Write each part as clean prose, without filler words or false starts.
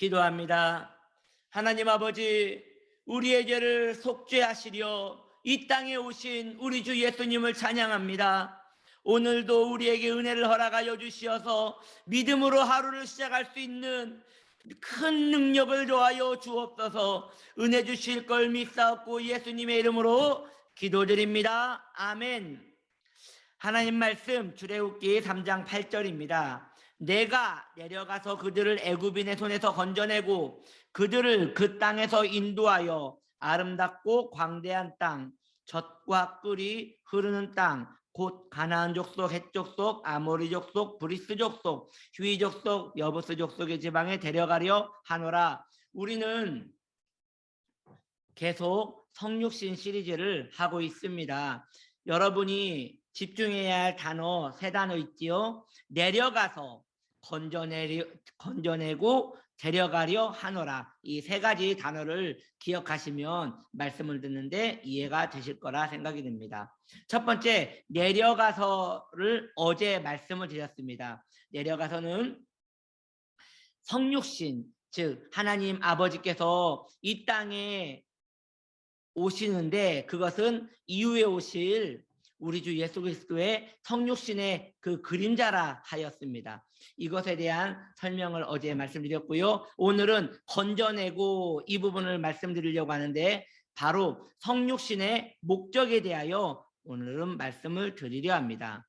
기도합니다. 하나님 아버지, 우리의 죄를 속죄하시려 이 땅에 오신 우리 주 예수님을 찬양합니다. 오늘도 우리에게 은혜를 허락하여 주시어서 믿음으로 하루를 시작할 수 있는 큰 능력을 더하여 주옵소서. 은혜 주실 걸 믿사옵고 예수님의 이름으로 기도드립니다. 아멘. 하나님 말씀 출애굽기 3장 8절입니다. 내가 내려가서 그들을 애굽인의 손에서 건져내고 그들을 그 땅에서 인도하여 아름답고 광대한 땅, 젖과 꿀이 흐르는 땅, 곧 가나안 족속, 헷 족속, 아모리 족속, 브리스 족속, 휴이 족속, 여부스 족속의 지방에 데려가려 하노라. 우리는 계속 성육신 시리즈를 하고 있습니다. 여러분이 집중해야 할 단어 세 단어 있지요. 내려가서, 건져내고 데려가려 하노라. 이 세 가지 단어를 기억하시면 말씀을 듣는데 이해가 되실 거라 생각이 듭니다. 첫 번째, 내려가서를 어제 말씀을 드렸습니다. 내려가서는 성육신, 즉 하나님 아버지께서 이 땅에 오시는데 그것은 이후에 오실 우리 주 예수 그리스도의 성육신의 그 그림자라 하였습니다. 이것에 대한 설명을 어제 말씀드렸고요. 오늘은 건져내고 이 부분을 말씀드리려고 하는데 바로 성육신의 목적에 대하여 오늘은 말씀을 드리려 합니다.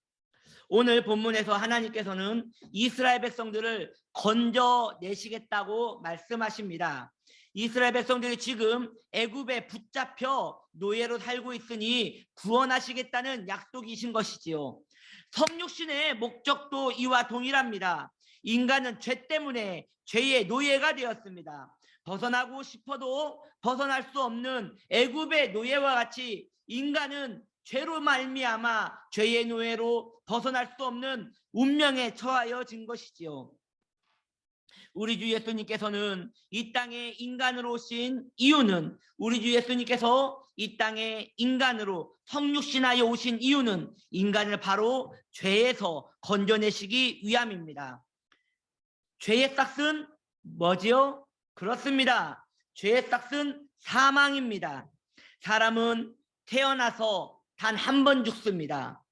오늘 본문에서 하나님께서는 이스라엘 백성들을 건져내시겠다고 말씀하십니다. 이스라엘 백성들이 지금 애굽에 붙잡혀 노예로 살고 있으니 구원하시겠다는 약속이신 것이지요. 성육신의 목적도 이와 동일합니다. 인간은 죄 때문에 죄의 노예가 되었습니다. 벗어나고 싶어도 벗어날 수 없는 애굽의 노예와 같이 인간은 죄로 말미암아 죄의 노예로 벗어날 수 없는 운명에 처하여진 것이지요. 우리 주 예수님께서는 이 땅에 인간으로 오신 이유는, 우리 주 예수님께서 이 땅에 인간으로 성육신하여 오신 이유는 인간을 바로 죄에서 건져내시기 위함입니다. 죄의 싹은 뭐지요? 그렇습니다. 죄의 싹은 사망입니다. 사람은 태어나서 단 한 번 죽습니다.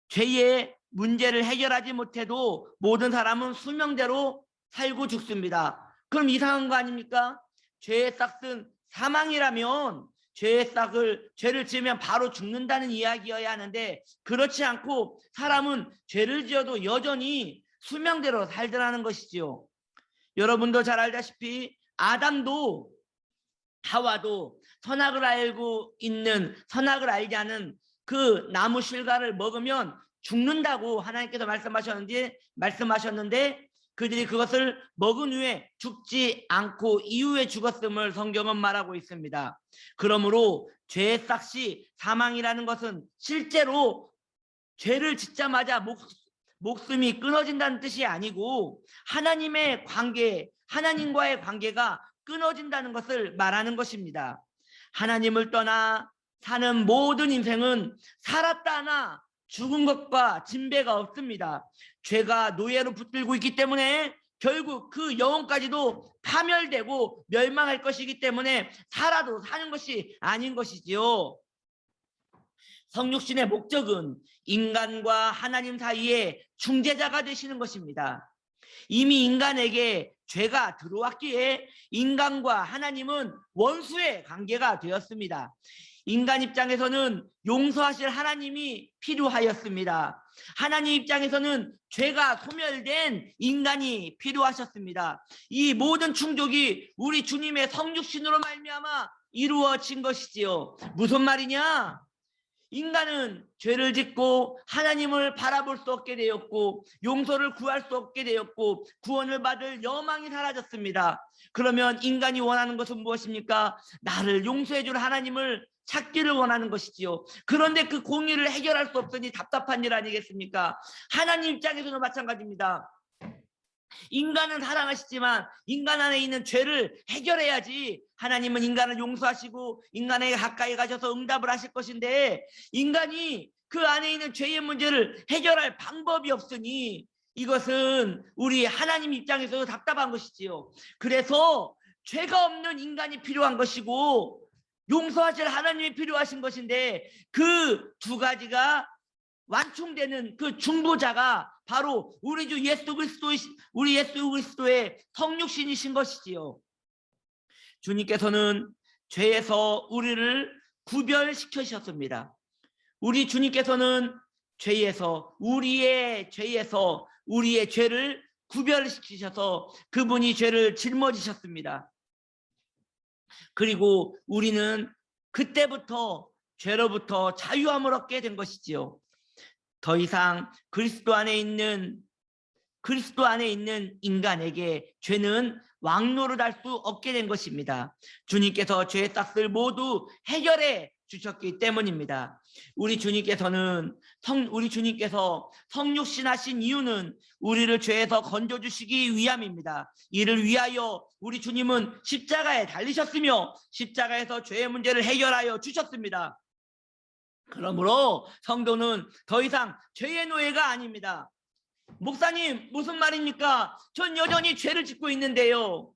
죄의 문제를 해결하지 못해도 모든 사람은 수명대로 살고 죽습니다. 그럼 이상한 거 아닙니까? 죄의 싹은 사망이라면 죄를 지으면 바로 죽는다는 이야기여야 하는데 그렇지 않고 사람은 죄를 지어도 여전히 수명대로 살더라는 것이지요. 여러분도 잘 알다시피 아담도 하와도 선악을 알지 않은 그 나무 실과를 먹으면 죽는다고 하나님께서 말씀하셨는데 그들이 그것을 먹은 후에 죽지 않고 이후에 죽었음을 성경은 말하고 있습니다. 그러므로 죄의 싹이 사망이라는 것은 실제로 죄를 짓자마자 목숨이 끊어진다는 뜻이 아니고 하나님과의 관계가 끊어진다는 것을 말하는 것입니다. 하나님을 떠나 사는 모든 인생은 살았다 하나 죽은 것과 진배가 없습니다. 죄가 노예로 붙들고 있기 때문에 결국 그 영혼까지도 파멸되고 멸망할 것이기 때문에 살아도 사는 것이 아닌 것이지요. 성육신의 목적은 인간과 하나님 사이에 중재자가 되시는 것입니다. 이미 인간에게 죄가 들어왔기에 인간과 하나님은 원수의 관계가 되었습니다. 인간 입장에서는 용서하실 하나님이 필요하였습니다. 하나님 입장에서는 죄가 소멸된 인간이 필요하셨습니다. 이 모든 충족이 우리 주님의 성육신으로 말미암아 이루어진 것이지요. 무슨 말이냐? 인간은 죄를 짓고 하나님을 바라볼 수 없게 되었고 용서를 구할 수 없게 되었고 구원을 받을 여망이 사라졌습니다. 그러면 인간이 원하는 것은 무엇입니까? 나를 용서해 줄 하나님을 찾기를 원하는 것이지요. 그런데 그 공의를 해결할 수 없으니 답답한 일 아니겠습니까? 하나님 입장에서는 마찬가지입니다. 인간은 사랑하시지만 인간 안에 있는 죄를 해결해야지 하나님은 인간을 용서하시고 인간에게 가까이 가셔서 응답을 하실 것인데 인간이 그 안에 있는 죄의 문제를 해결할 방법이 없으니 이것은 우리 하나님 입장에서도 답답한 것이지요. 그래서 죄가 없는 인간이 필요한 것이고 용서하실 하나님이 필요하신 것인데 그 두 가지가 완충되는 그 중보자가 바로 우리 주 예수 그리스도의 성육신이신 것이지요. 주님께서는 죄에서 우리를 구별시키셨습니다. 우리 주님께서는 우리의 죄를 구별시키셔서 그분이 죄를 짊어지셨습니다. 그리고 우리는 그때부터 죄로부터 자유함을 얻게 된 것이지요. 더 이상 그리스도 안에 있는 인간에게 죄는 왕노릇할 수 없게 된 것입니다. 주님께서 죄의 싹을 모두 해결해 주셨기 때문입니다. 우리 주님께서 성육신하신 이유는 우리를 죄에서 건져주시기 위함입니다. 이를 위하여 우리 주님은 십자가에 달리셨으며 십자가에서 죄의 문제를 해결하여 주셨습니다. 그러므로 성도는 더 이상 죄의 노예가 아닙니다. 목사님, 무슨 말입니까? 전 여전히 죄를 짓고 있는데요.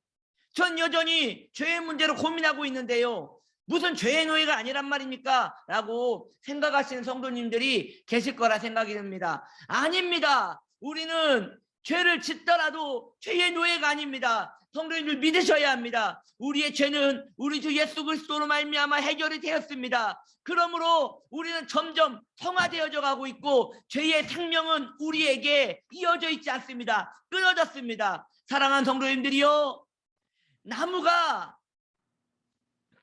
전 여전히 죄의 문제로 고민하고 있는데요. 무슨 죄의 노예가 아니란 말입니까? 라고 생각하시는 성도님들이 계실 거라 생각이 듭니다. 아닙니다. 우리는 죄를 짓더라도 죄의 노예가 아닙니다. 성도님들 믿으셔야 합니다. 우리의 죄는 우리 주 예수 그리스도로 말미암아 해결이 되었습니다. 그러므로 우리는 점점 성화되어져 가고 있고 죄의 생명은 우리에게 이어져 있지 않습니다. 끊어졌습니다. 사랑하는 성도님들이요, 나무가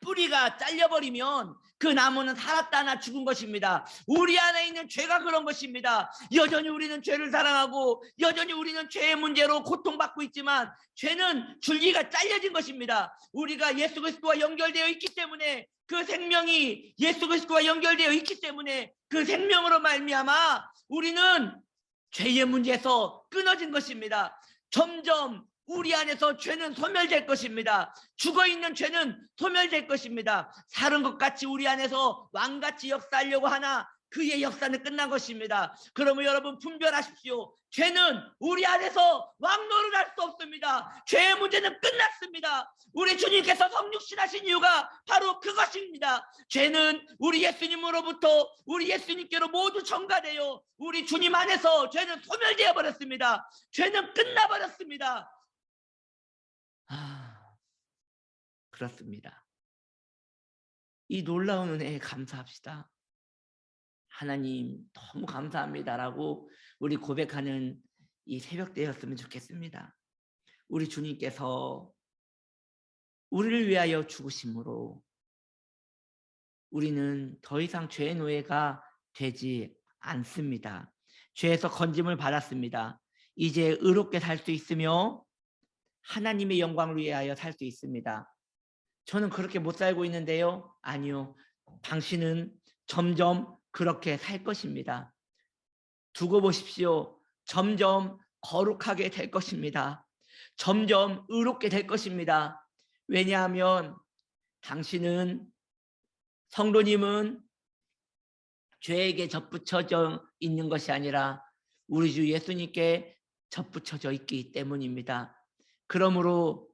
뿌리가 잘려버리면 그 나무는 살았다나 죽은 것입니다. 우리 안에 있는 죄가 그런 것입니다. 여전히 우리는 죄를 사랑하고 여전히 우리는 죄의 문제로 고통받고 있지만 죄는 줄기가 잘려진 것입니다. 우리가 예수 그리스도와 연결되어 있기 때문에 그 생명이 예수 그리스도와 연결되어 있기 때문에 그 생명으로 말미암아 우리는 죄의 문제에서 끊어진 것입니다. 점점 우리 안에서 죄는 소멸될 것입니다. 죽어있는 죄는 소멸될 것입니다. 사는 것 같이 우리 안에서 왕같이 역사하려고 하나 그의 역사는 끝난 것입니다. 그러면 여러분 분별하십시오. 죄는 우리 안에서 왕노를 할 수 없습니다. 죄의 문제는 끝났습니다. 우리 주님께서 성육신하신 이유가 바로 그것입니다. 죄는 우리 예수님으로부터 우리 예수님께로 모두 전가되어 우리 주님 안에서 죄는 소멸되어 버렸습니다. 죄는 끝나버렸습니다. 그렇습니다. 이 놀라운 은혜에 감사합시다. 하나님 너무 감사합니다라고 우리 고백하는 이 새벽 때였으면 좋겠습니다. 우리 주님께서 우리를 위하여 죽으심으로 우리는 더 이상 죄의 노예가 되지 않습니다. 죄에서 건짐을 받았습니다. 이제 의롭게 살 수 있으며 하나님의 영광을 위하여 살 수 있습니다. 저는 그렇게 못 살고 있는데요. 아니요. 당신은 점점 그렇게 살 것입니다. 두고 보십시오. 점점 거룩하게 될 것입니다. 점점 의롭게 될 것입니다. 왜냐하면 당신은, 성도님은 죄에게 접붙여져 있는 것이 아니라 우리 주 예수님께 접붙여져 있기 때문입니다. 그러므로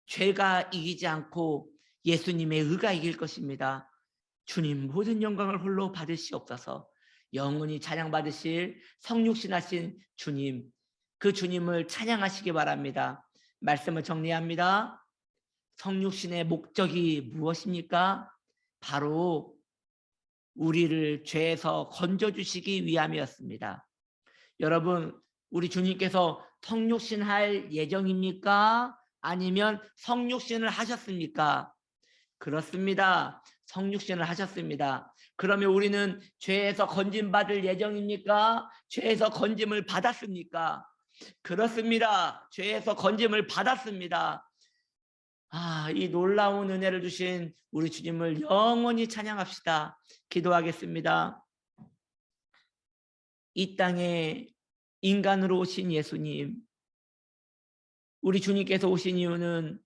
죄가 이기지 않고 예수님의 의가 이길 것입니다. 주님 모든 영광을 홀로 받으시옵소서. 영원히 찬양받으실 성육신하신 주님, 그 주님을 찬양하시기 바랍니다. 말씀을 정리합니다. 성육신의 목적이 무엇입니까? 바로 우리를 죄에서 건져주시기 위함이었습니다. 여러분, 우리 주님께서 성육신할 예정입니까? 아니면 성육신을 하셨습니까? 그렇습니다. 성육신을 하셨습니다. 그러면 우리는 죄에서 건짐받을 예정입니까? 죄에서 건짐을 받았습니까? 그렇습니다. 죄에서 건짐을 받았습니다. 이 놀라운 은혜를 주신 우리 주님을 영원히 찬양합시다. 기도하겠습니다. 이 땅에 인간으로 오신 예수님, 우리 주님께서 오신 이유는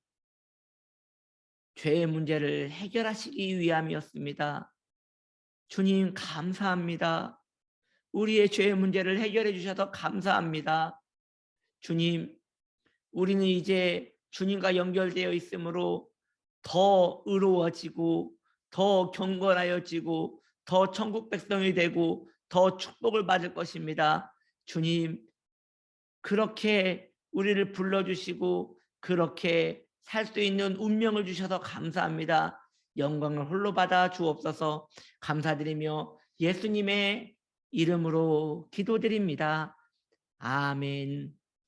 죄의 문제를 해결하시기 위함이었습니다. 주님 감사합니다. 우리의 죄의 문제를 해결해 주셔서 감사합니다. 주님, 우리는 이제 주님과 연결되어 있으므로 더 의로워지고 더 경건하여지고 더 천국 백성이 되고 더 축복을 받을 것입니다. 주님, 그렇게 우리를 불러주시고 그렇게 살 수 있는 운명을 주셔서 감사합니다. 영광을 홀로 받아 주옵소서. 감사드리며 예수님의 이름으로 기도드립니다. 아멘.